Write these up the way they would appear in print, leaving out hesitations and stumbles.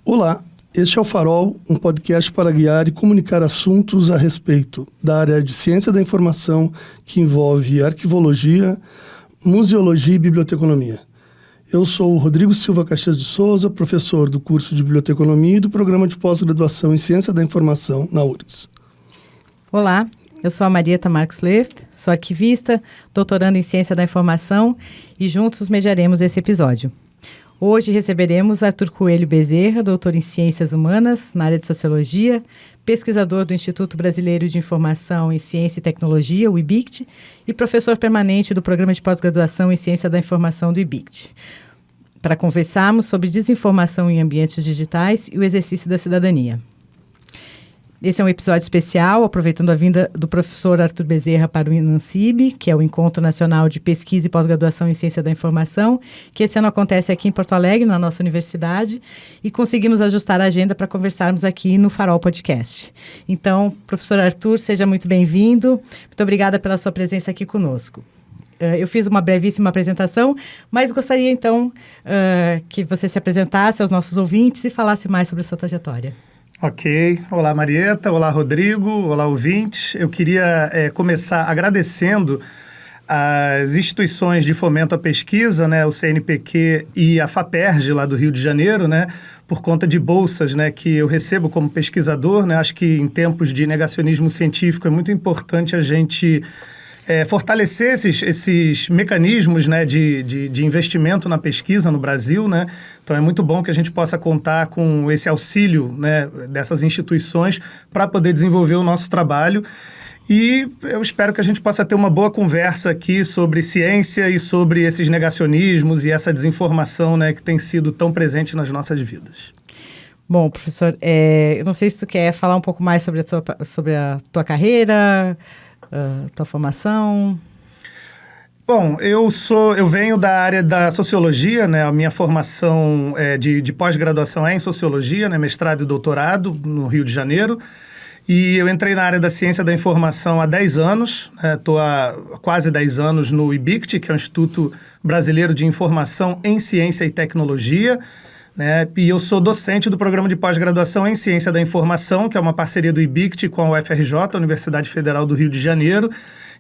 Olá, este é o Farol, um podcast para guiar e comunicar assuntos a respeito da área de ciência da informação que envolve arquivologia, museologia e biblioteconomia. Eu sou o Rodrigo Silva Caxias de Souza, professor do curso de Biblioteconomia e do programa de pós-graduação em Ciência da Informação na URGS. Olá, eu sou a Marieta Marques Leff, sou arquivista, doutoranda em Ciência da Informação e juntos mediaremos esse episódio. Hoje receberemos Arthur Coelho Bezerra, doutor em Ciências Humanas, na área de Sociologia, pesquisador do Instituto Brasileiro de Informação em Ciência e Tecnologia, o IBICT, e professor permanente do Programa de Pós-Graduação em Ciência da Informação do IBICT, para conversarmos sobre desinformação em ambientes digitais e o exercício da cidadania. Esse é um episódio especial, aproveitando a vinda do professor Arthur Bezerra para o INANCIB, que é o Encontro Nacional de Pesquisa e Pós-Graduação em Ciência da Informação, que esse ano acontece aqui em Porto Alegre, na nossa universidade, e conseguimos ajustar a agenda para conversarmos aqui no Farol Podcast. Então, professor Arthur, seja muito bem-vindo. Muito obrigada pela sua presença aqui conosco. Eu fiz uma brevíssima apresentação, mas gostaria, então, que você se apresentasse aos nossos ouvintes e falasse mais sobre a sua trajetória. Ok. Olá, Marieta. Olá, Rodrigo. Olá, ouvintes. Eu queria começar agradecendo as instituições de fomento à pesquisa, né, o CNPq e a FAPERJ, lá do Rio de Janeiro, né, por conta de bolsas, né, que eu recebo como pesquisador, né. Acho que em tempos de negacionismo científico é muito importante a gente fortalecer esses mecanismos, né, de investimento na pesquisa no Brasil, né? Então é muito bom que a gente possa contar com esse auxílio, né, dessas instituições para poder desenvolver o nosso trabalho. E eu espero que a gente possa ter uma boa conversa aqui sobre ciência e sobre esses negacionismos e essa desinformação, né, que tem sido tão presente nas nossas vidas. Bom, professor, eu não sei se tu quer falar um pouco mais sobre a tua carreira, tua formação. Bom, eu venho da área da sociologia, né? A minha formação de pós-graduação é em sociologia, né? Mestrado e doutorado no Rio de Janeiro. E eu entrei na área da ciência da informação há 10 anos, estou há quase 10 anos no IBICT, que é o Instituto Brasileiro de Informação em Ciência e Tecnologia, né? E eu sou docente do programa de pós-graduação em Ciência da Informação, que é uma parceria do IBICT com a UFRJ, a Universidade Federal do Rio de Janeiro.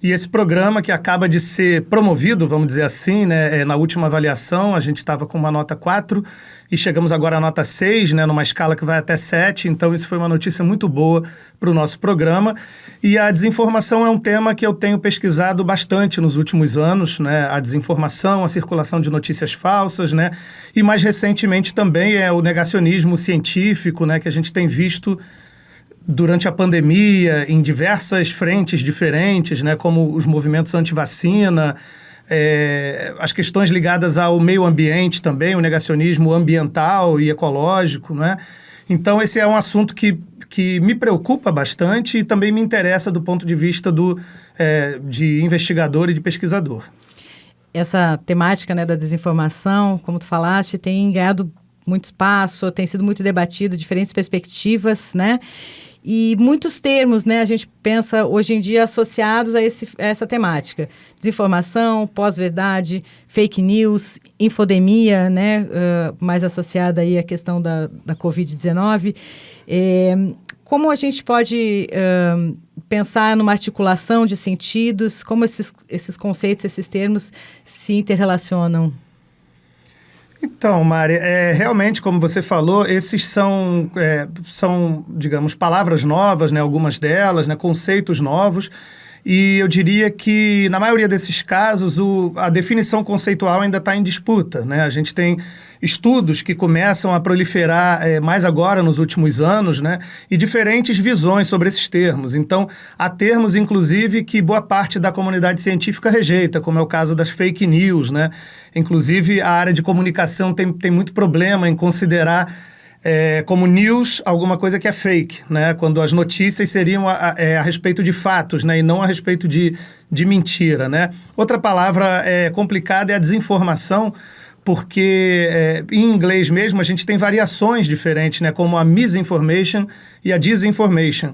E esse programa, que acaba de ser promovido, vamos dizer assim, né, na última avaliação, a gente estava com uma nota 4 e chegamos agora à nota 6, né, numa escala que vai até 7. Então, isso foi uma notícia muito boa para o nosso programa. E a desinformação é um tema que eu tenho pesquisado bastante nos últimos anos, né, a desinformação, a circulação de notícias falsas, né, e mais recentemente também é o negacionismo científico, né, que a gente tem visto durante a pandemia, em diversas frentes diferentes, né, como os movimentos anti-vacina, as questões ligadas ao meio ambiente também, o negacionismo ambiental e ecológico, né? Então, esse é um assunto que me preocupa bastante e também me interessa do ponto de vista de investigador e de pesquisador. Essa temática, né, da desinformação, como tu falaste, tem ganhado muito espaço, tem sido muito debatido, diferentes perspectivas, né? E muitos termos, né, a gente pensa hoje em dia associados a essa temática. Desinformação, pós-verdade, fake news, infodemia, né, mais associada aí à questão da Covid-19. Como a gente pode pensar numa articulação de sentidos, como esses conceitos, esses termos se interrelacionam? Então, Mari, realmente, como você falou, esses são, digamos, palavras novas, né, algumas delas, né, conceitos novos, e eu diria que, na maioria desses casos, a definição conceitual ainda está em disputa, né? A gente tem estudos que começam a proliferar mais agora, nos últimos anos, né? E diferentes visões sobre esses termos. Então, há termos, inclusive, que boa parte da comunidade científica rejeita, como é o caso das fake news, né? Inclusive, a área de comunicação tem muito problema em considerar como news alguma coisa que é fake, né? Quando as notícias seriam a respeito de fatos, né? E não a respeito de mentira, né? Outra palavra complicada é a desinformação, porque em inglês mesmo a gente tem variações diferentes, né? Como a misinformation e a disinformation.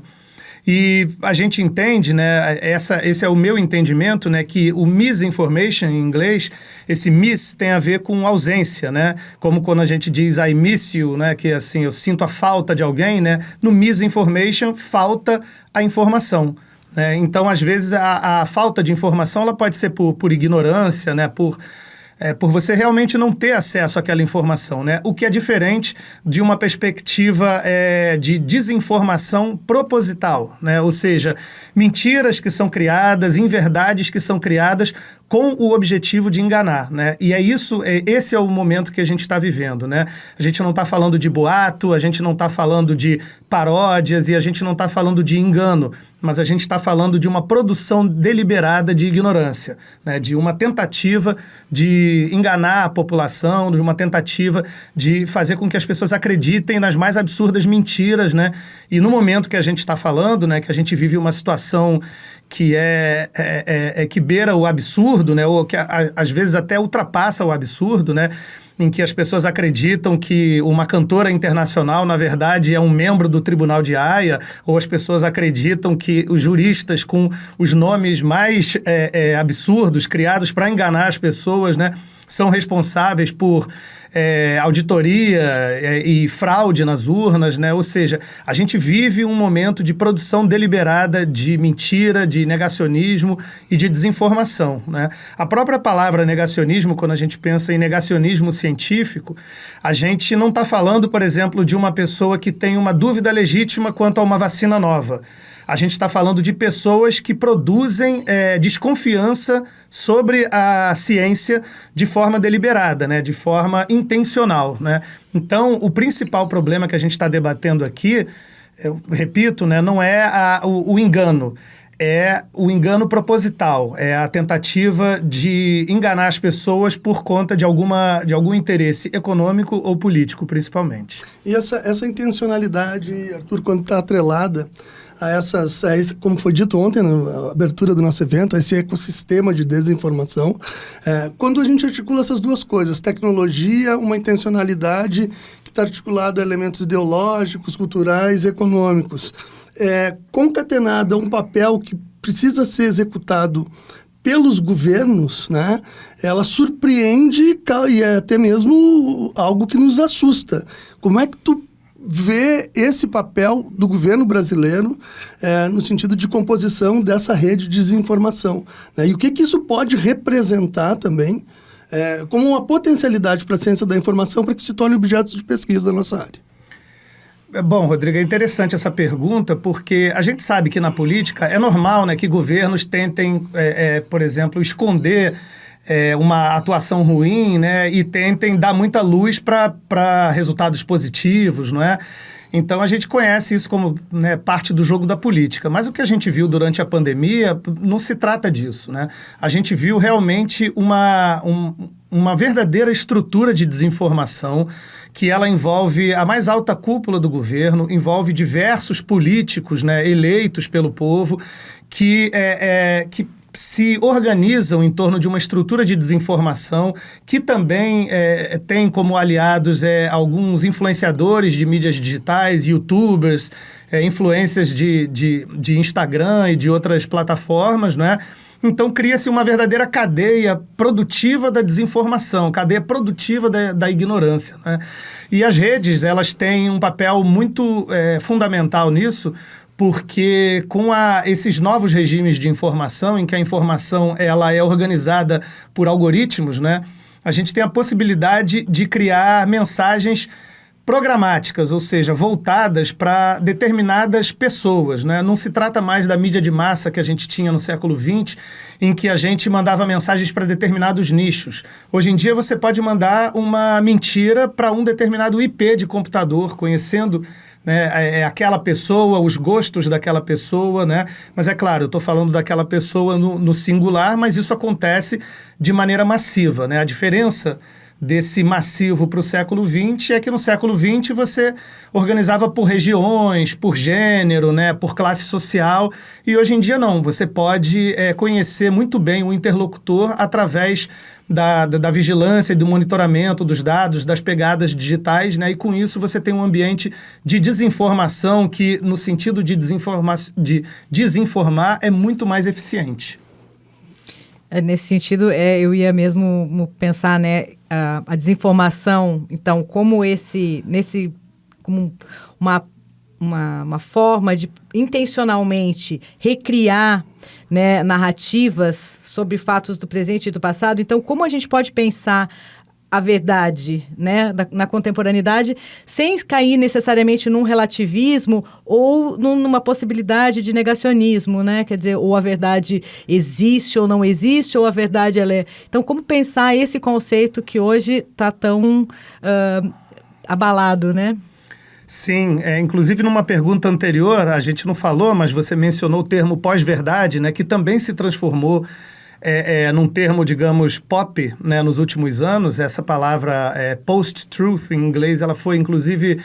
E a gente entende, né, esse é o meu entendimento, né, que o misinformation em inglês, esse miss tem a ver com ausência, né, como quando a gente diz I miss you, né, que assim, eu sinto a falta de alguém, né, no misinformation falta a informação. Então, às vezes, a falta de informação ela pode ser por ignorância, né, por você realmente não ter acesso àquela informação, né? O que é diferente de uma perspectiva de desinformação proposital, né? Ou seja, mentiras que são criadas, inverdades que são criadas com o objetivo de enganar, né? E esse é o momento que a gente está vivendo, né? A gente não está falando de boato, a gente não está falando de paródias e a gente não está falando de engano, mas a gente está falando de uma produção deliberada de ignorância, né? De uma tentativa de enganar a população, de uma tentativa de fazer com que as pessoas acreditem nas mais absurdas mentiras, né? E no momento que a gente está falando, né, que a gente vive uma situação que que beira o absurdo, né, ou que às vezes até ultrapassa o absurdo, né, em que as pessoas acreditam que uma cantora internacional, na verdade, é um membro do Tribunal de Haia, ou as pessoas acreditam que os juristas com os nomes mais absurdos, criados para enganar as pessoas, né, são responsáveis por auditoria e fraude nas urnas, né? Ou seja, a gente vive um momento de produção deliberada de mentira, de negacionismo e de desinformação, né? A própria palavra negacionismo, quando a gente pensa em negacionismo científico, a gente não está falando, por exemplo, de uma pessoa que tem uma dúvida legítima quanto a uma vacina nova. A gente está falando de pessoas que produzem desconfiança sobre a ciência de forma deliberada, né? De forma intencional, né? Então, o principal problema que a gente está debatendo aqui, eu repito, né, não é o engano, é o engano proposital, é a tentativa de enganar as pessoas por conta de algum interesse econômico ou político, principalmente. E essa intencionalidade, Arthur, quando está atrelada a esse, como foi dito ontem na abertura do nosso evento, a esse ecossistema de desinformação, quando a gente articula essas duas coisas, tecnologia, uma intencionalidade que está articulada a elementos ideológicos, culturais e econômicos, concatenada a um papel que precisa ser executado pelos governos, né? Ela surpreende e é até mesmo algo que nos assusta. Como é que tu vê esse papel do governo brasileiro no sentido de composição dessa rede de desinformação, né? E o que isso pode representar também como uma potencialidade para a ciência da informação para que se torne objetos de pesquisa da nossa área? Bom, Rodrigo, é interessante essa pergunta, porque a gente sabe que na política é normal, né, que governos tentem, por exemplo, esconder uma atuação ruim, né, e tentem dar muita luz para resultados positivos, não é? Então, a gente conhece isso como, né, parte do jogo da política. Mas o que a gente viu durante a pandemia não se trata disso, né? A gente viu realmente uma verdadeira estrutura de desinformação que ela envolve a mais alta cúpula do governo, envolve diversos políticos, né, eleitos pelo povo, que se organizam em torno de uma estrutura de desinformação que também tem como aliados alguns influenciadores de mídias digitais, youtubers, influências de Instagram e de outras plataformas, né? Então, cria-se uma verdadeira cadeia produtiva da desinformação, cadeia produtiva da ignorância, né? E as redes, elas têm um papel muito fundamental nisso, porque com esses novos regimes de informação, em que a informação ela é organizada por algoritmos, né? A gente tem a possibilidade de criar mensagens programáticas, ou seja, voltadas para determinadas pessoas, né? Não se trata mais da mídia de massa que a gente tinha no século XX, em que a gente mandava mensagens para determinados nichos. Hoje em dia você pode mandar uma mentira para um determinado IP de computador, conhecendo, né, aquela pessoa, os gostos daquela pessoa, né? Mas é claro, eu estou falando daquela pessoa no singular, mas isso acontece de maneira massiva, né? A diferença desse massivo para o século XX é que no século XX você organizava por regiões, por gênero, né, por classe social, e hoje em dia não. Você pode conhecer muito bem o interlocutor através da vigilância e do monitoramento dos dados, das pegadas digitais, né, e com isso você tem um ambiente de desinformação que, no sentido de desinformar, é muito mais eficiente. Nesse sentido, eu ia mesmo pensar, né, a desinformação, então, como uma forma de intencionalmente recriar, né, narrativas sobre fatos do presente e do passado. Então, como a gente pode pensar a verdade, né, na contemporaneidade, sem cair necessariamente num relativismo ou numa possibilidade de negacionismo, né? Quer dizer, ou a verdade existe ou não existe, ou a verdade ela é... Então, como pensar esse conceito que hoje está tão abalado, né? Sim, inclusive numa pergunta anterior, a gente não falou, mas você mencionou o termo pós-verdade, né, que também se transformou num termo, digamos, pop, né, nos últimos anos. Essa palavra post-truth, em inglês, ela foi, inclusive,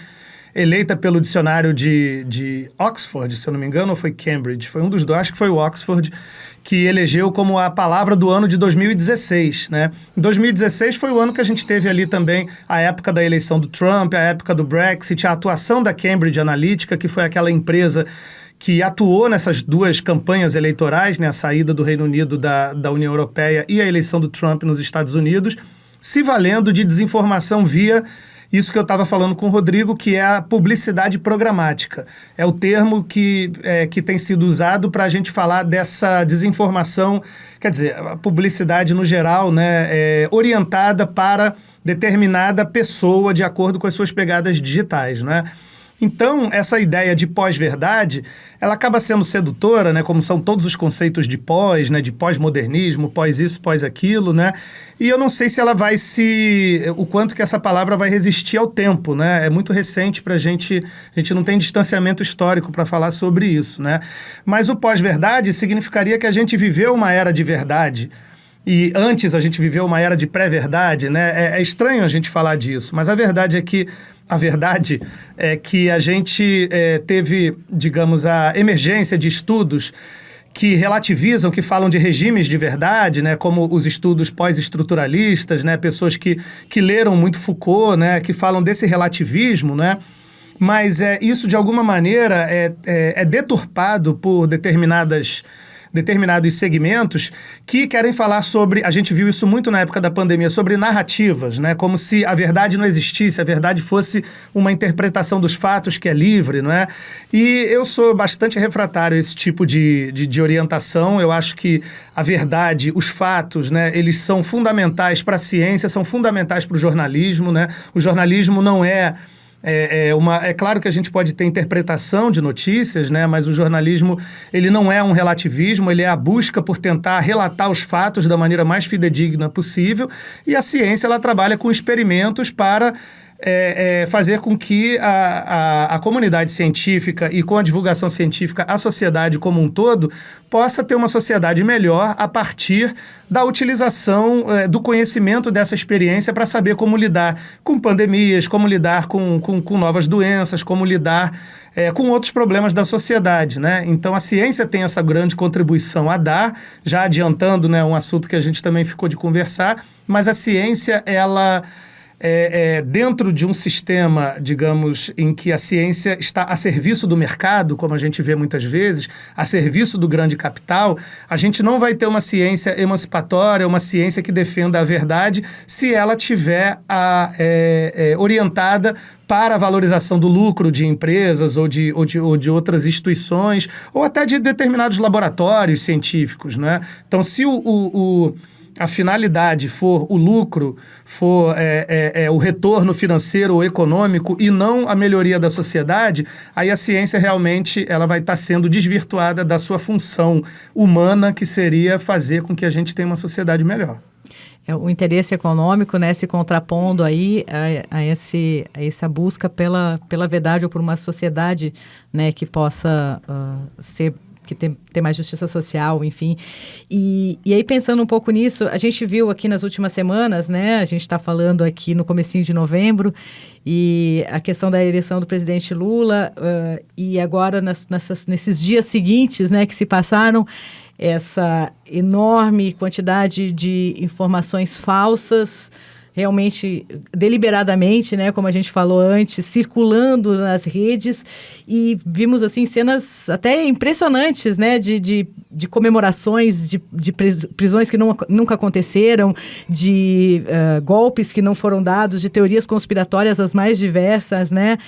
eleita pelo dicionário de Oxford, se eu não me engano, ou foi Cambridge? Foi um dos dois, acho que foi o Oxford, que elegeu como a palavra do ano de 2016, né? 2016 foi o ano que a gente teve ali também a época da eleição do Trump, a época do Brexit, a atuação da Cambridge Analytica, que foi aquela empresa que atuou nessas duas campanhas eleitorais, né, a saída do Reino Unido da União Europeia e a eleição do Trump nos Estados Unidos, se valendo de desinformação via isso que eu estava falando com o Rodrigo, que é a publicidade programática. É o termo que tem sido usado para a gente falar dessa desinformação, quer dizer, a publicidade no geral, né, orientada para determinada pessoa de acordo com as suas pegadas digitais, né? Então, essa ideia de pós-verdade, ela acaba sendo sedutora, né, como são todos os conceitos de pós, né, de pós-modernismo, pós-isso, pós-aquilo, né, e eu não sei se ela vai o quanto que essa palavra vai resistir ao tempo, né, é muito recente para a gente não tem distanciamento histórico para falar sobre isso, né, mas o pós-verdade significaria que a gente viveu uma era de verdade, e antes a gente viveu uma era de pré-verdade, né, é estranho a gente falar disso, mas a verdade é que a gente teve, digamos, a emergência de estudos que relativizam, que falam de regimes de verdade, né, como os estudos pós-estruturalistas, né, pessoas que leram muito Foucault, né, que falam desse relativismo, né, mas isso, de alguma maneira, é deturpado por determinados segmentos que querem falar sobre, a gente viu isso muito na época da pandemia, sobre narrativas, né? Como se a verdade não existisse, a verdade fosse uma interpretação dos fatos que é livre, não é? E eu sou bastante refratário a esse tipo de orientação. Eu acho que a verdade, os fatos, né? Eles são fundamentais para a ciência, são fundamentais para o jornalismo, né? O jornalismo não é claro que a gente pode ter interpretação de notícias, né, mas o jornalismo ele não é um relativismo, ele é a busca por tentar relatar os fatos da maneira mais fidedigna possível, e a ciência ela trabalha com experimentos para fazer com que a comunidade científica e com a divulgação científica, a sociedade como um todo, possa ter uma sociedade melhor a partir da utilização do conhecimento dessa experiência para saber como lidar com pandemias, como lidar com novas doenças, como lidar com outros problemas da sociedade, né? Então, a ciência tem essa grande contribuição a dar, já adiantando, né, um assunto que a gente também ficou de conversar, mas a ciência, ela... dentro de um sistema, digamos, em que a ciência está a serviço do mercado, como a gente vê muitas vezes, a serviço do grande capital, a gente não vai ter uma ciência emancipatória, uma ciência que defenda a verdade, se ela tiver orientada para a valorização do lucro de empresas ou de outras instituições, ou até de determinados laboratórios científicos, né? Então, se a finalidade for o lucro, for o retorno financeiro ou econômico e não a melhoria da sociedade, aí a ciência realmente ela vai estar sendo desvirtuada da sua função humana, que seria fazer com que a gente tenha uma sociedade melhor. O interesse econômico, né, se contrapondo aí a essa busca pela verdade ou por uma sociedade, né, que possa ser que ter mais justiça social, enfim. E aí, pensando um pouco nisso, a gente viu aqui nas últimas semanas, né? A gente está falando aqui no comecinho de novembro, e a questão da eleição do presidente Lula, e agora nesses dias seguintes, né, que se passaram, essa enorme quantidade de informações falsas, realmente, deliberadamente, né, como a gente falou antes, circulando nas redes, e vimos, assim, cenas até impressionantes, né, de comemorações, de prisões que nunca aconteceram, de golpes que não foram dados, de teorias conspiratórias as mais diversas, né.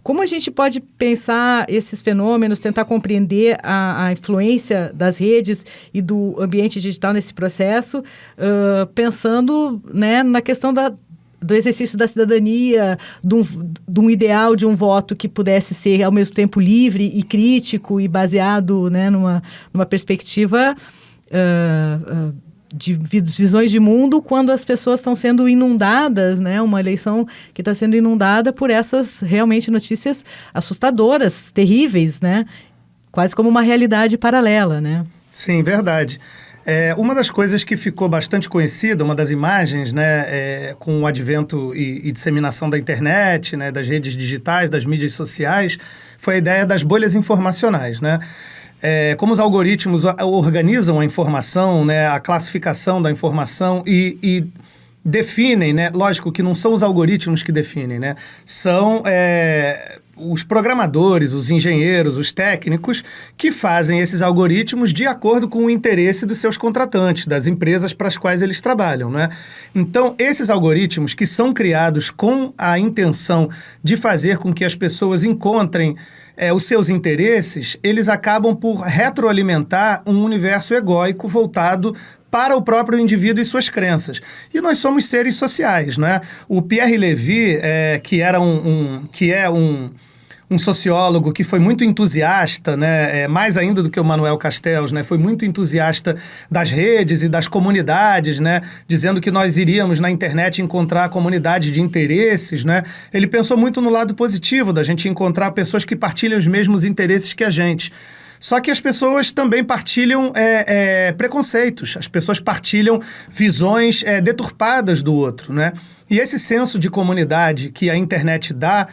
Como a gente pode pensar esses fenômenos, tentar compreender a influência das redes e do ambiente digital nesse processo, pensando, né, na questão do exercício da cidadania, de um ideal de um voto que pudesse ser, ao mesmo tempo, livre e crítico e baseado, né, numa perspectiva de visões de mundo, quando as pessoas estão sendo inundadas, né? Uma eleição que está sendo inundada por essas realmente notícias assustadoras, terríveis, né? Quase como uma realidade paralela, né? Sim, verdade. Uma das coisas que ficou bastante conhecida, uma das imagens, né, com o advento e disseminação da internet, né, das redes digitais, das mídias sociais, foi a ideia das bolhas informacionais, né? Como os algoritmos organizam a informação, né, a classificação da informação e definem, né? Lógico que não são os algoritmos que definem, né? São os programadores, os engenheiros, os técnicos que fazem esses algoritmos de acordo com o interesse dos seus contratantes, das empresas para as quais eles trabalham, né? Então, esses algoritmos que são criados com a intenção de fazer com que as pessoas encontrem os seus interesses, eles acabam por retroalimentar um universo egóico voltado para o próprio indivíduo e suas crenças. E nós somos seres sociais, né? O Pierre Levy, que é um sociólogo que foi muito entusiasta, né, mais ainda do que o Manuel Castells, né, foi muito entusiasta das redes e das comunidades, né, dizendo que nós iríamos na internet encontrar comunidades de interesses, né. Ele pensou muito no lado positivo da gente encontrar pessoas que partilham os mesmos interesses que a gente. Só que as pessoas também partilham preconceitos, as pessoas partilham visões deturpadas do outro, né? E esse senso de comunidade que a internet dá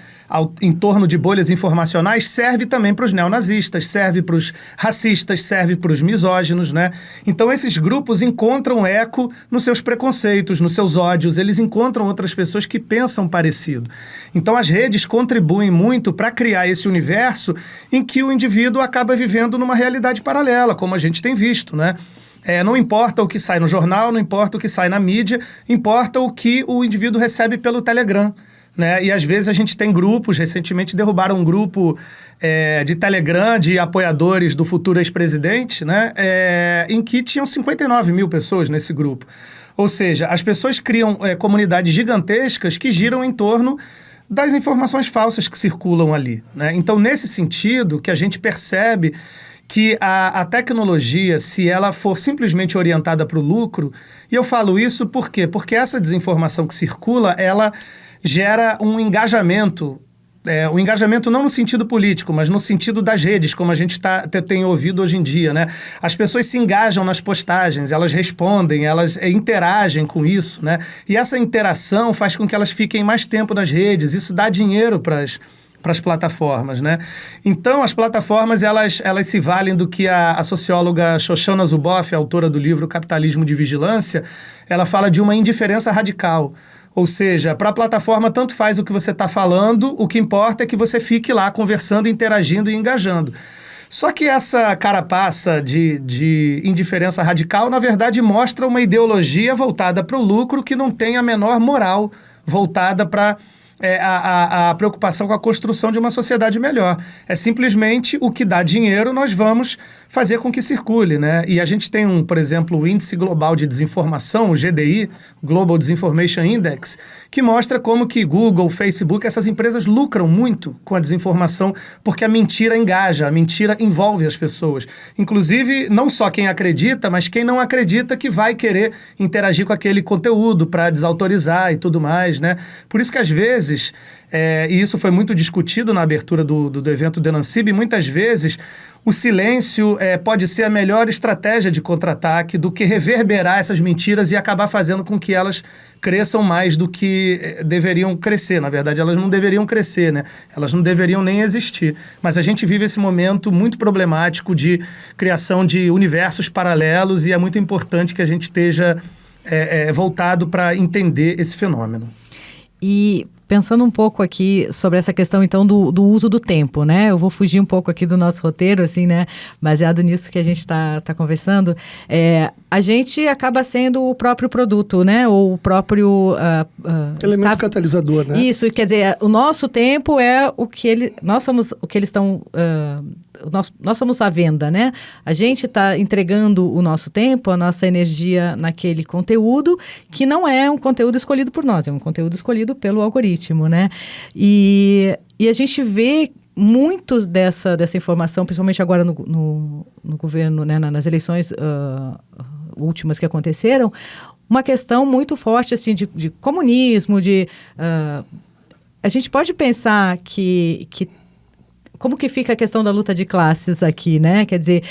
em torno de bolhas informacionais serve também para os neonazistas, serve para os racistas, serve para os misóginos, né? Então esses grupos encontram eco nos seus preconceitos, nos seus ódios, eles encontram outras pessoas que pensam parecido. Então as redes contribuem muito para criar esse universo em que o indivíduo acaba vivendo numa realidade paralela, como a gente tem visto, né? Não importa o que sai no jornal, não importa o que sai na mídia, importa o que o indivíduo recebe pelo Telegram, né? E às vezes a gente tem grupos, recentemente derrubaram um grupo de Telegram de apoiadores do futuro ex-presidente, né? Em que tinham 59 mil pessoas nesse grupo. Ou seja, as pessoas criam comunidades gigantescas que giram em torno das informações falsas que circulam ali, né? Então, nesse sentido, que a gente percebe que a tecnologia, se ela for simplesmente orientada para o lucro, e eu falo isso por quê? Porque essa desinformação que circula, ela gera um engajamento, o engajamento não no sentido político, mas no sentido das redes, como a gente tem ouvido hoje em dia, né? As pessoas se engajam nas postagens, elas respondem, elas interagem com isso, né? E essa interação faz com que elas fiquem mais tempo nas redes, isso dá dinheiro para as plataformas, né? Então, as plataformas, elas se valem do que a socióloga Shoshana Zuboff, autora do livro Capitalismo de Vigilância, ela fala de uma indiferença radical. Ou seja, para a plataforma, tanto faz o que você está falando, o que importa é que você fique lá conversando, interagindo e engajando. Só que essa carapaça de indiferença radical, na verdade, mostra uma ideologia voltada para o lucro que não tem a menor moral voltada para a preocupação com a construção de uma sociedade melhor. É simplesmente o que dá dinheiro, nós vamos fazer com que circule, né? E a gente tem, por exemplo, o Índice Global de Desinformação, o GDI, Global Disinformation Index, que mostra como que Google, Facebook, essas empresas lucram muito com a desinformação, porque a mentira engaja, a mentira envolve as pessoas. Inclusive, não só quem acredita, mas quem não acredita que vai querer interagir com aquele conteúdo para desautorizar e tudo mais, né? Por isso que, às vezes, vezes, e isso foi muito discutido na abertura do evento do Enancib, muitas vezes o silêncio pode ser a melhor estratégia de contra-ataque do que reverberar essas mentiras e acabar fazendo com que elas cresçam mais do que deveriam crescer. Na verdade, elas não deveriam crescer, né? Elas não deveriam nem existir. Mas a gente vive esse momento muito problemático de criação de universos paralelos e é muito importante que a gente esteja voltado para entender esse fenômeno. E pensando um pouco aqui sobre essa questão, então, do uso do tempo, né? Eu vou fugir um pouco aqui do nosso roteiro, assim, né? Baseado nisso que a gente está conversando. A gente acaba sendo o próprio produto, né? Ou o próprio... elemento catalisador, né? Isso, quer dizer, o nosso tempo é o que nós somos o que eles estão... Nós somos a venda, né? A gente está entregando o nosso tempo, a nossa energia naquele conteúdo, que não é um conteúdo escolhido por nós, é um conteúdo escolhido pelo algoritmo, né? E a gente vê muito dessa informação, principalmente agora no governo, né, nas eleições últimas que aconteceram, uma questão muito forte assim, de comunismo, a gente pode pensar que como que fica a questão da luta de classes aqui, né? Quer dizer,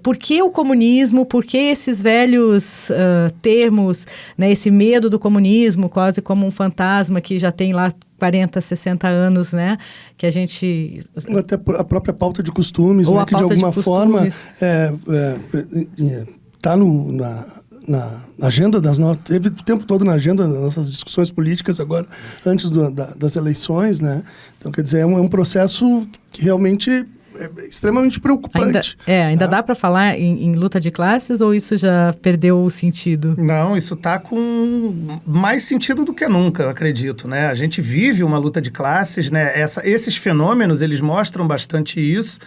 por que o comunismo, por que esses velhos termos, né? Esse medo do comunismo, quase como um fantasma que já tem lá 40, 60 anos, né? Que a gente... Até a própria pauta de costumes, né? Que de alguma forma está na agenda das nossas... Teve o tempo todo na agenda das nossas discussões políticas agora, antes das eleições, né? Então, quer dizer, é um processo que realmente é extremamente preocupante. Ainda dá para falar em luta de classes ou isso já perdeu o sentido? Não, isso está com mais sentido do que nunca, eu acredito, né? A gente vive uma luta de classes, né? Esses fenômenos, eles mostram bastante isso.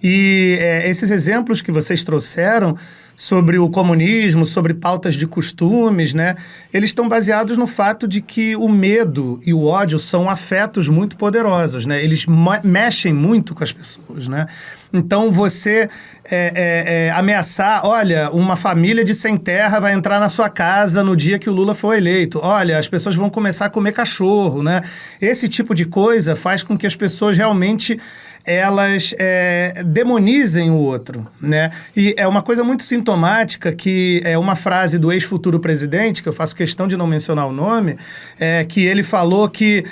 E esses exemplos que vocês trouxeram sobre o comunismo, sobre pautas de costumes, né? Eles estão baseados no fato de que o medo e o ódio são afetos muito poderosos, né? Eles mexem muito com as pessoas, né? Então, você ameaçar, olha, uma família de sem terra vai entrar na sua casa no dia que o Lula for eleito. Olha, as pessoas vão começar a comer cachorro, né? Esse tipo de coisa faz com que as pessoas realmente elas demonizem o outro, né? E é uma coisa muito sintomática que é uma frase do ex-futuro presidente, que eu faço questão de não mencionar o nome, que ele falou que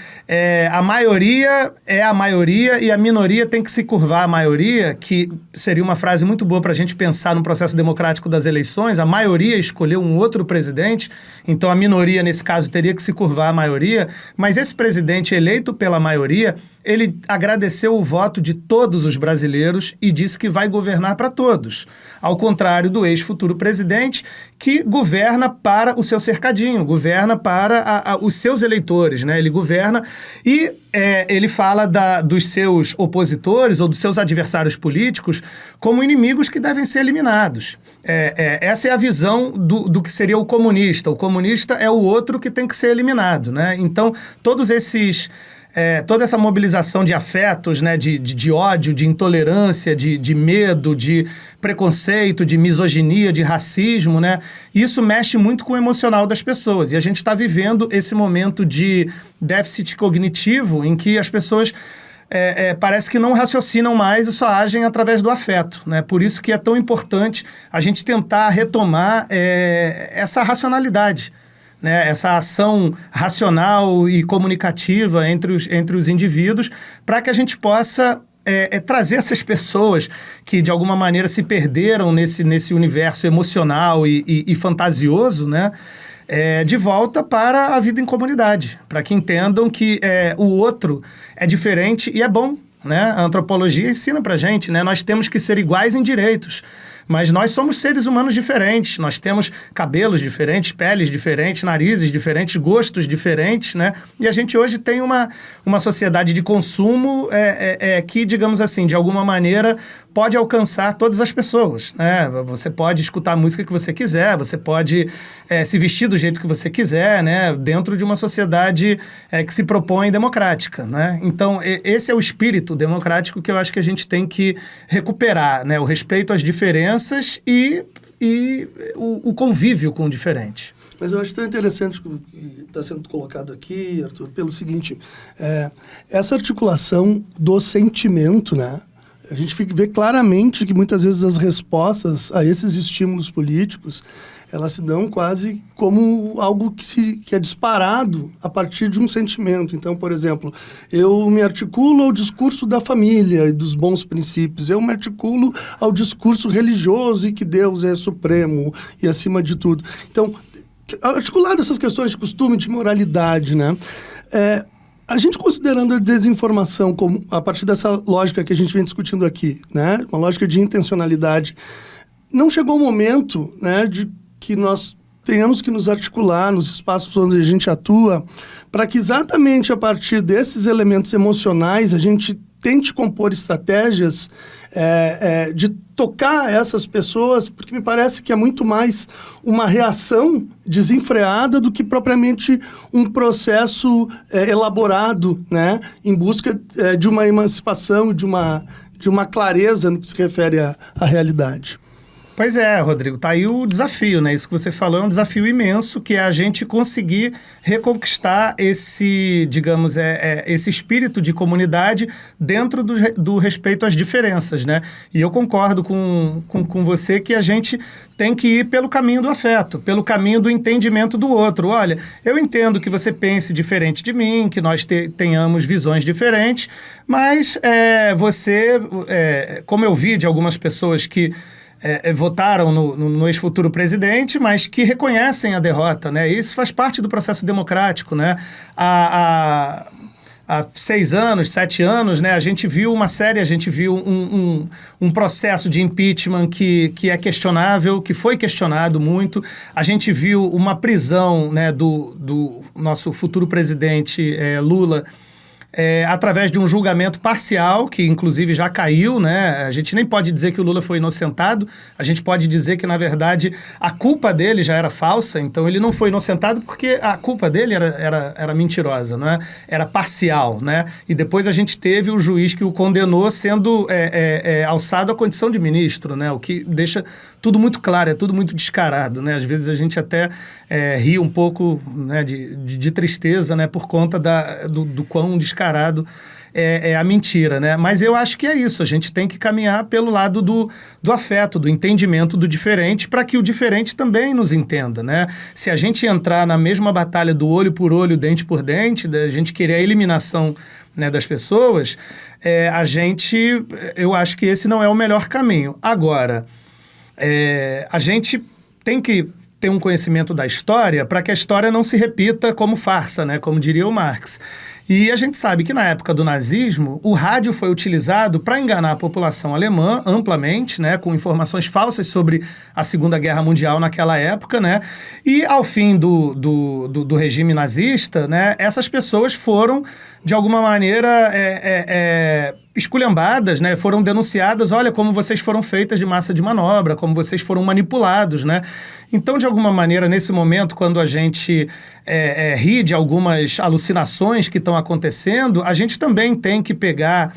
a maioria é a maioria e a minoria tem que se curvar à maioria, que seria uma frase muito boa para a gente pensar no processo democrático das eleições. A maioria escolheu um outro presidente, então a minoria, nesse caso, teria que se curvar à maioria, mas esse presidente eleito pela maioria, ele agradeceu o voto de todos os brasileiros e disse que vai governar para todos. Ao contrário do ex-futuro presidente, que governa para o seu cercadinho, governa para os seus eleitores, né? Ele governa e ele fala dos seus opositores ou dos seus adversários políticos como inimigos que devem ser eliminados. Essa é a visão do que seria o comunista. O comunista é o outro que tem que ser eliminado, né? Então, todos esses... toda essa mobilização de afetos, né, de ódio, de intolerância, de medo, de preconceito, de misoginia, de racismo, né, isso mexe muito com o emocional das pessoas. E a gente está vivendo esse momento de déficit cognitivo em que as pessoas parece que não raciocinam mais e só agem através do afeto, né? Por isso que é tão importante a gente tentar retomar essa racionalidade, né, essa ação racional e comunicativa entre os indivíduos, para que a gente possa trazer essas pessoas que, de alguma maneira, se perderam nesse universo emocional e fantasioso, né, de volta para a vida em comunidade, para que entendam que o outro é diferente e é bom, né? A antropologia ensina para a gente, né? Nós temos que ser iguais em direitos, mas nós somos seres humanos diferentes, nós temos cabelos diferentes, peles diferentes, narizes diferentes, gostos diferentes, né? E a gente hoje tem uma sociedade de consumo que, digamos assim, de alguma maneira pode alcançar todas as pessoas, né? Você pode escutar a música que você quiser, você pode se vestir do jeito que você quiser, né? Dentro de uma sociedade que se propõe democrática, né? Então, esse é o espírito democrático que eu acho que a gente tem que recuperar, né? O respeito às diferenças e o convívio com o diferente. Mas eu acho tão interessante o que está sendo colocado aqui, Arthur, pelo seguinte, essa articulação do sentimento, né? A gente vê claramente que muitas vezes as respostas a esses estímulos políticos, elas se dão quase como algo que é disparado a partir de um sentimento. Então, por exemplo, eu me articulo ao discurso da família e dos bons princípios, eu me articulo ao discurso religioso e que Deus é supremo e acima de tudo. Então, articulado essas questões de costume, de moralidade, né? A gente considerando a desinformação como a partir dessa lógica que a gente vem discutindo aqui, né? Uma lógica de intencionalidade, não chegou o momento, né, de que nós tenhamos que nos articular nos espaços onde a gente atua para que exatamente a partir desses elementos emocionais a gente tente compor estratégias de tocar essas pessoas, porque me parece que é muito mais uma reação desenfreada do que propriamente um processo elaborado, né, em busca de uma emancipação, de uma clareza no que se refere à realidade. Pois é, Rodrigo, tá aí o desafio, né? Isso que você falou é um desafio imenso, que é a gente conseguir reconquistar esse, digamos, esse espírito de comunidade dentro do respeito às diferenças, né? E eu concordo com você que a gente tem que ir pelo caminho do afeto, pelo caminho do entendimento do outro. Olha, eu entendo que você pense diferente de mim, que nós tenhamos visões diferentes, mas como eu vi de algumas pessoas que votaram no ex-futuro presidente, mas que reconhecem a derrota, né? Isso faz parte do processo democrático, né? Há 6 anos, 7 anos, né? A gente viu um processo de impeachment que é questionável, que foi questionado muito. A gente viu uma prisão, né, do nosso futuro presidente Lula, através de um julgamento parcial, que inclusive já caiu, né? A gente nem pode dizer que o Lula foi inocentado, a gente pode dizer que, na verdade, a culpa dele já era falsa, então ele não foi inocentado porque a culpa dele era mentirosa, né? Era parcial, né? E depois a gente teve o juiz que o condenou sendo alçado à condição de ministro, né? O que deixa tudo muito claro, é tudo muito descarado, né? Às vezes a gente até ri um pouco, né, de tristeza, né, por conta do quão descarado é a mentira, né? Mas eu acho que é isso, a gente tem que caminhar pelo lado do afeto, do entendimento do diferente, para que o diferente também nos entenda, né? Se a gente entrar na mesma batalha do olho por olho, dente por dente, da gente querer a eliminação, né, das pessoas, eu acho que esse não é o melhor caminho. Agora, a gente tem que ter um conhecimento da história para que a história não se repita como farsa, né? Como diria o Marx. E a gente sabe que na época do nazismo, o rádio foi utilizado para enganar a população alemã amplamente, né? Com informações falsas sobre a Segunda Guerra Mundial naquela época, né? E ao fim do regime nazista, né, essas pessoas foram, de alguma maneira, esculhambadas, né? Foram denunciadas, olha como vocês foram feitas de massa de manobra, como vocês foram manipulados, né? Então, de alguma maneira, nesse momento, quando a gente ri de algumas alucinações que estão acontecendo, a gente também tem que pegar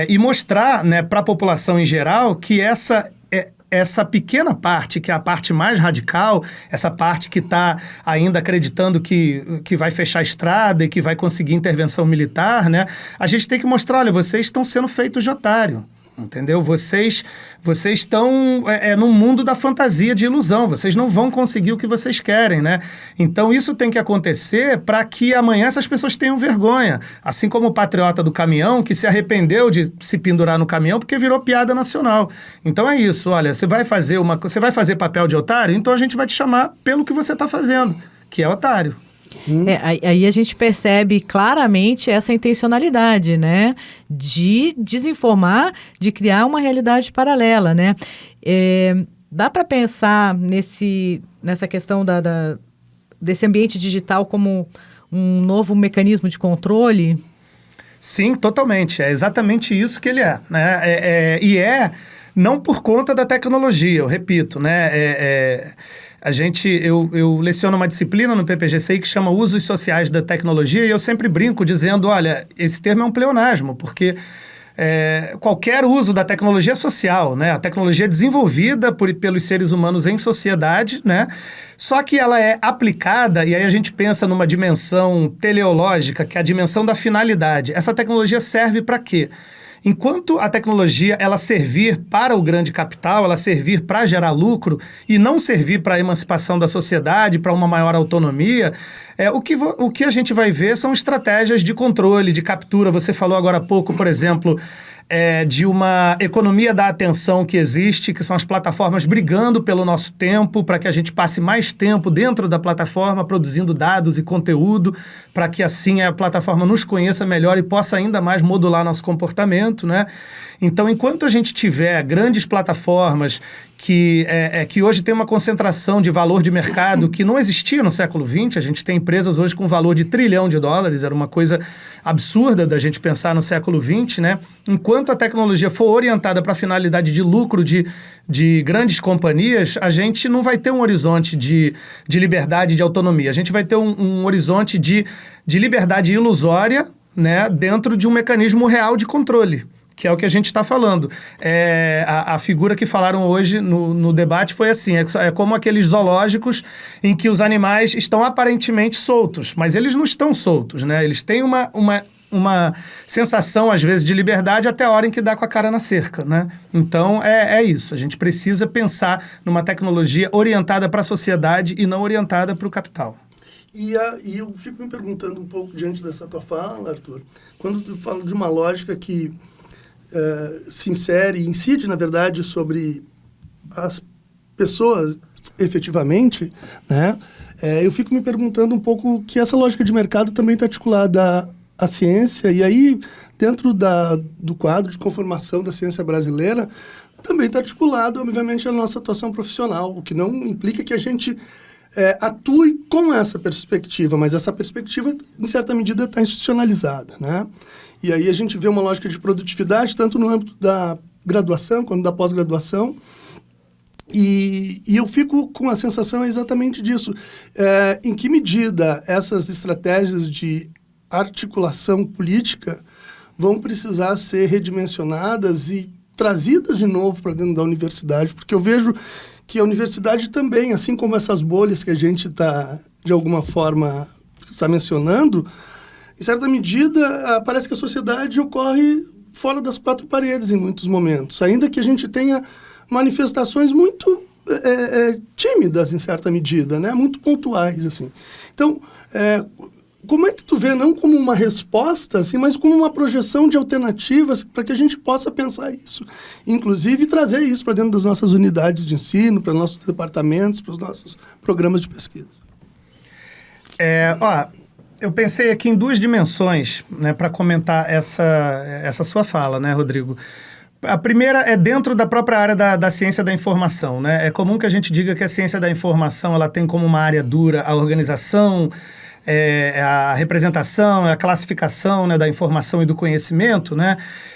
e mostrar, né, para a população em geral que essa pequena parte, que é a parte mais radical, essa parte que está ainda acreditando que vai fechar a estrada e que vai conseguir intervenção militar, né? A gente tem que mostrar, olha, vocês estão sendo feitos de otário. Entendeu? Vocês estão num mundo da fantasia, de ilusão. Vocês não vão conseguir o que vocês querem, né? Então isso tem que acontecer para que amanhã essas pessoas tenham vergonha. Assim como o patriota do caminhão que se arrependeu de se pendurar no caminhão porque virou piada nacional. Então é isso. Olha, você vai fazer papel de otário, então a gente vai te chamar pelo que você está fazendo, que é otário. Aí a gente percebe claramente essa intencionalidade, né, de desinformar, de criar uma realidade paralela, né? Dá para pensar nessa questão desse ambiente digital como um novo mecanismo de controle? Sim, totalmente. É exatamente isso que ele é, né? Não por conta da tecnologia, eu repito, né? Eu leciono uma disciplina no PPGCI que chama Usos Sociais da Tecnologia e eu sempre brinco dizendo, olha, esse termo é um pleonasmo, porque qualquer uso da tecnologia social, né? A tecnologia é desenvolvida pelos seres humanos em sociedade, né? Só que ela é aplicada, e aí a gente pensa numa dimensão teleológica, que é a dimensão da finalidade. Essa tecnologia serve para quê? Enquanto a tecnologia ela servir para o grande capital, ela servir para gerar lucro e não servir para a emancipação da sociedade, para uma maior autonomia, o que a gente vai ver são estratégias de controle, de captura. Você falou agora há pouco, por exemplo, de uma economia da atenção que existe, que são as plataformas brigando pelo nosso tempo, para que a gente passe mais tempo dentro da plataforma, produzindo dados e conteúdo, para que assim a plataforma nos conheça melhor e possa ainda mais modular nosso comportamento, né? Então, enquanto a gente tiver grandes plataformas que hoje tem uma concentração de valor de mercado que não existia no século XX, a gente tem empresas hoje com valor de $1 trilhão, era uma coisa absurda da gente pensar no século XX, né? Enquanto a tecnologia for orientada para a finalidade de lucro de grandes companhias, a gente não vai ter um horizonte de liberdade e de autonomia. A gente vai ter um horizonte de liberdade ilusória, né, dentro de um mecanismo real de controle, que é o que a gente está falando. A figura que falaram hoje no debate foi assim, é como aqueles zoológicos em que os animais estão aparentemente soltos, mas eles não estão soltos, né? Eles têm uma sensação, às vezes, de liberdade até a hora em que dá com a cara na cerca, né? Então, é isso. A gente precisa pensar numa tecnologia orientada para a sociedade e não orientada para o capital. E eu fico me perguntando um pouco diante dessa tua fala, Arthur, quando tu fala de uma lógica que se insere e incide, na verdade, sobre as pessoas efetivamente, né? Eu fico me perguntando um pouco que essa lógica de mercado também está articulada à ciência, e aí, dentro do quadro de conformação da ciência brasileira, também está articulado, obviamente, a nossa atuação profissional, o que não implica que a gente atue com essa perspectiva, mas essa perspectiva, em certa medida, está institucionalizada, né? E aí a gente vê uma lógica de produtividade, tanto no âmbito da graduação quanto da pós-graduação, e eu fico com a sensação exatamente disso. Em que medida essas estratégias de articulação política vão precisar ser redimensionadas e trazidas de novo para dentro da universidade, porque eu vejo que a universidade também, assim como essas bolhas que a gente está, de alguma forma, está mencionando, em certa medida, parece que a sociedade ocorre fora das quatro paredes em muitos momentos, ainda que a gente tenha manifestações muito tímidas, em certa medida, né? Muito pontuais, assim. Então, como é que tu vê, não como uma resposta, assim, mas como uma projeção de alternativas para que a gente possa pensar isso, inclusive trazer isso para dentro das nossas unidades de ensino, para os nossos departamentos, para os nossos programas de pesquisa? Eu pensei aqui em duas dimensões, né, para comentar essa sua fala, né, Rodrigo? A primeira é dentro da própria área da ciência da informação, né? É comum que a gente diga que a ciência da informação ela tem como uma área dura a organização, a representação, a classificação, né, da informação e do conhecimento, né?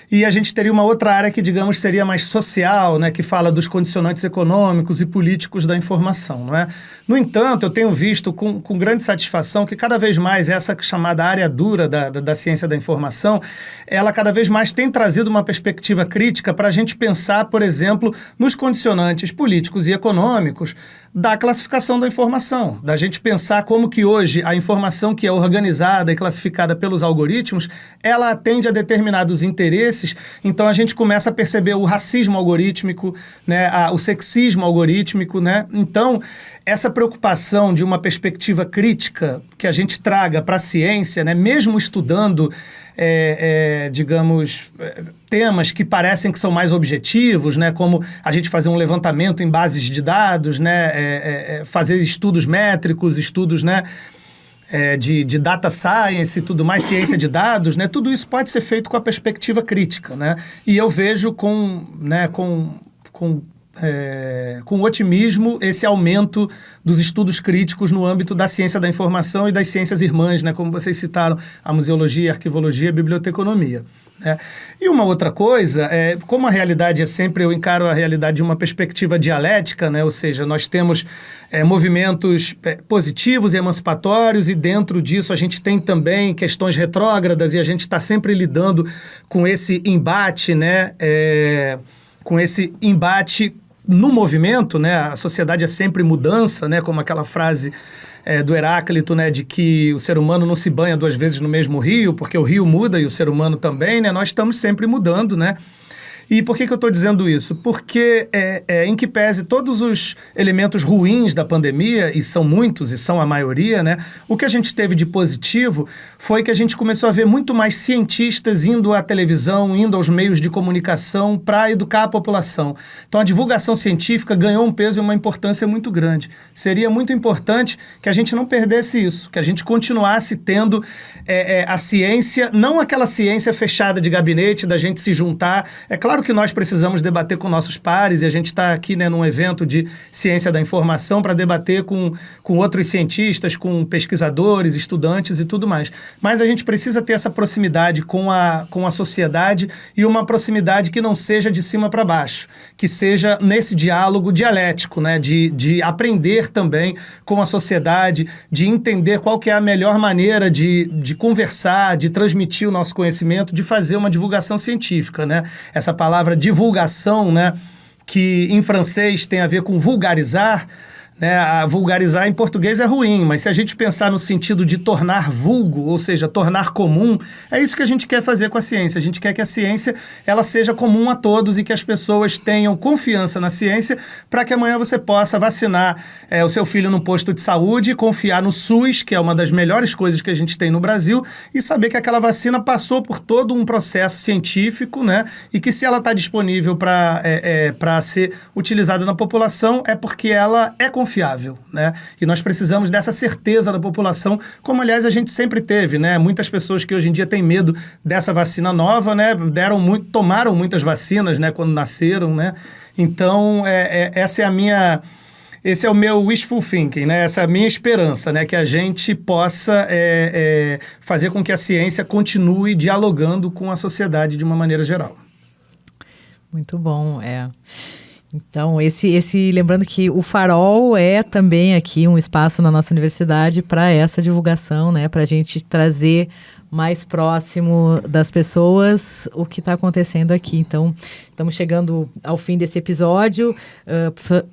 E a gente teria uma outra área que, digamos, seria mais social, né, que fala dos condicionantes econômicos e políticos da informação, não é? No entanto, eu tenho visto com grande satisfação que cada vez mais essa chamada área dura da ciência da informação, ela cada vez mais tem trazido uma perspectiva crítica para a gente pensar, por exemplo, nos condicionantes políticos e econômicos da classificação da informação, da gente pensar como que hoje a informação que é organizada e classificada pelos algoritmos, ela atende a determinados interesses, então a gente começa a perceber o racismo algorítmico, né, o sexismo algorítmico, né? Então, essa preocupação de uma perspectiva crítica que a gente traga para a ciência, né, mesmo estudando digamos, temas que parecem que são mais objetivos, né, como a gente fazer um levantamento em bases de dados, né, fazer estudos métricos, estudos, né, de data science e tudo mais, ciência de dados, né, tudo isso pode ser feito com a perspectiva crítica, né, e eu vejo com com otimismo esse aumento dos estudos críticos no âmbito da ciência da informação e das ciências irmãs, né, como vocês citaram, a museologia, a arquivologia, a biblioteconomia. Né? E uma outra coisa, como a realidade eu encaro a realidade de uma perspectiva dialética, né, ou seja, nós temos movimentos positivos e emancipatórios, e dentro disso a gente tem também questões retrógradas, e a gente está sempre lidando com esse embate, né, no movimento, né? A sociedade é sempre mudança, né? Como aquela frase do Heráclito, né? De que o ser humano não se banha 2 vezes no mesmo rio, porque o rio muda e o ser humano também, né? Nós estamos sempre mudando, né? E por que eu estou dizendo isso? Porque, em que pese todos os elementos ruins da pandemia, e são muitos, e são a maioria, né? O que a gente teve de positivo foi que a gente começou a ver muito mais cientistas indo à televisão, indo aos meios de comunicação para educar a população. Então, a divulgação científica ganhou um peso e uma importância muito grande. Seria muito importante que a gente não perdesse isso, que a gente continuasse tendo a ciência, não aquela ciência fechada de gabinete, da gente se juntar. É claro que nós precisamos debater com nossos pares, e a gente está aqui, né, num evento de ciência da informação para debater com outros cientistas, com pesquisadores, estudantes e tudo mais. Mas a gente precisa ter essa proximidade com a sociedade, e uma proximidade que não seja de cima para baixo, que seja nesse diálogo dialético, né, de aprender também com a sociedade, de entender qual que é a melhor maneira de conversar, de transmitir o nosso conhecimento, de fazer uma divulgação científica, né? Essa palavra divulgação, né, que em francês tem a ver com vulgarizar, né? A vulgarizar em português é ruim, mas se a gente pensar no sentido de tornar vulgo, ou seja, tornar comum, é isso que a gente quer fazer com a ciência. A gente quer que a ciência ela seja comum a todos, e que as pessoas tenham confiança na ciência, para que amanhã você possa vacinar o seu filho no posto de saúde, confiar no SUS, que é uma das melhores coisas que a gente tem no Brasil, e saber que aquela vacina passou por todo um processo científico, né? E que, se ela está disponível para ser utilizada na população, é porque ela é confiável, né? E nós precisamos dessa certeza da população, como, aliás, a gente sempre teve, né? Muitas pessoas que hoje em dia têm medo dessa vacina nova, né? Tomaram muitas vacinas, né? Quando nasceram, né? Então, esse é o meu wishful thinking, né? Essa é a minha esperança, né? Que a gente possa fazer com que a ciência continue dialogando com a sociedade de uma maneira geral. Muito bom, Então, lembrando que o Farol é também aqui um espaço na nossa universidade para essa divulgação, né? Para a gente trazer mais próximo das pessoas o que está acontecendo aqui. Então, estamos chegando ao fim desse episódio.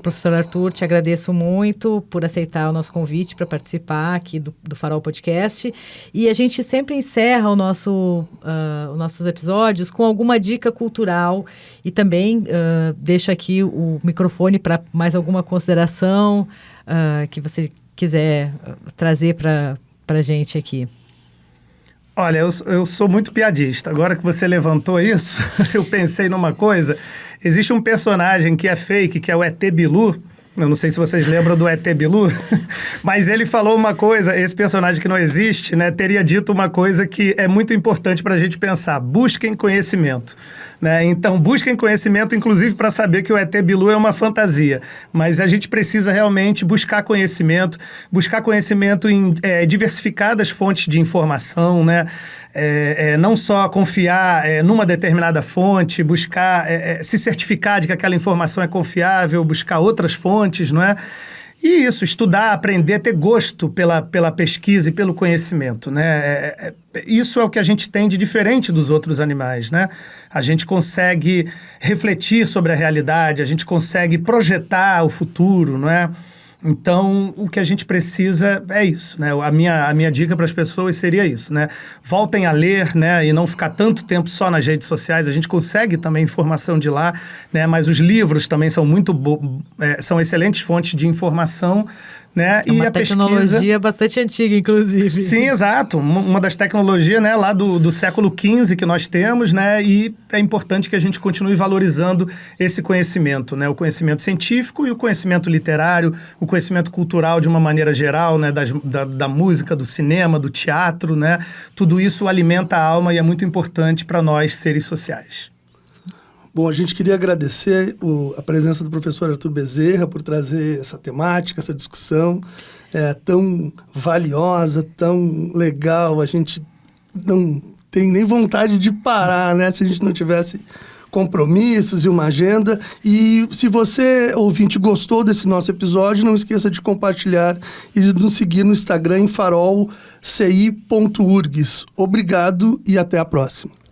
Professor Arthur, te agradeço muito por aceitar o nosso convite para participar aqui do Farol Podcast. E a gente sempre encerra os nossos episódios com alguma dica cultural, e também deixo aqui o microfone para mais alguma consideração que você quiser trazer para a gente aqui. Olha, eu sou muito piadista. Agora que você levantou isso, eu pensei numa coisa. Existe um personagem que é fake, que é o ET Bilu. Eu não sei se vocês lembram do ET Bilu, mas ele falou uma coisa, esse personagem que não existe, né, teria dito uma coisa que é muito importante para a gente pensar: busquem conhecimento. Né? Então, busquem conhecimento, inclusive para saber que o ET Bilu é uma fantasia. Mas a gente precisa realmente buscar conhecimento em diversificadas fontes de informação, né? Não só confiar numa determinada fonte, buscar se certificar de que aquela informação é confiável, buscar outras fontes, não é? E isso, estudar, aprender, ter gosto pela pesquisa e pelo conhecimento, né? Isso é o que a gente tem de diferente dos outros animais, né? A gente consegue refletir sobre a realidade, a gente consegue projetar o futuro, não é? Então, o que a gente precisa é isso, né? A minha dica para as pessoas seria isso, né? Voltem a ler, né? E não ficar tanto tempo só nas redes sociais. A gente consegue também informação de lá, né? Mas os livros também são são excelentes fontes de informação, né? É uma tecnologia bastante antiga, inclusive. Sim, exato. Uma das tecnologias, né, lá do século XV que nós temos, né? E é importante que a gente continue valorizando esse conhecimento, né? O conhecimento científico e o conhecimento literário, o conhecimento cultural de uma maneira geral, né? Da música, do cinema, do teatro, né? Tudo isso alimenta a alma e é muito importante para nós, seres sociais. Bom, a gente queria agradecer a presença do professor Arthur Bezerra por trazer essa temática, essa discussão tão valiosa, tão legal. A gente não tem nem vontade de parar, né? Se a gente não tivesse compromissos e uma agenda. E se você, ouvinte, gostou desse nosso episódio, não esqueça de compartilhar e de nos seguir no Instagram em farolci.urgs. Obrigado e até a próxima.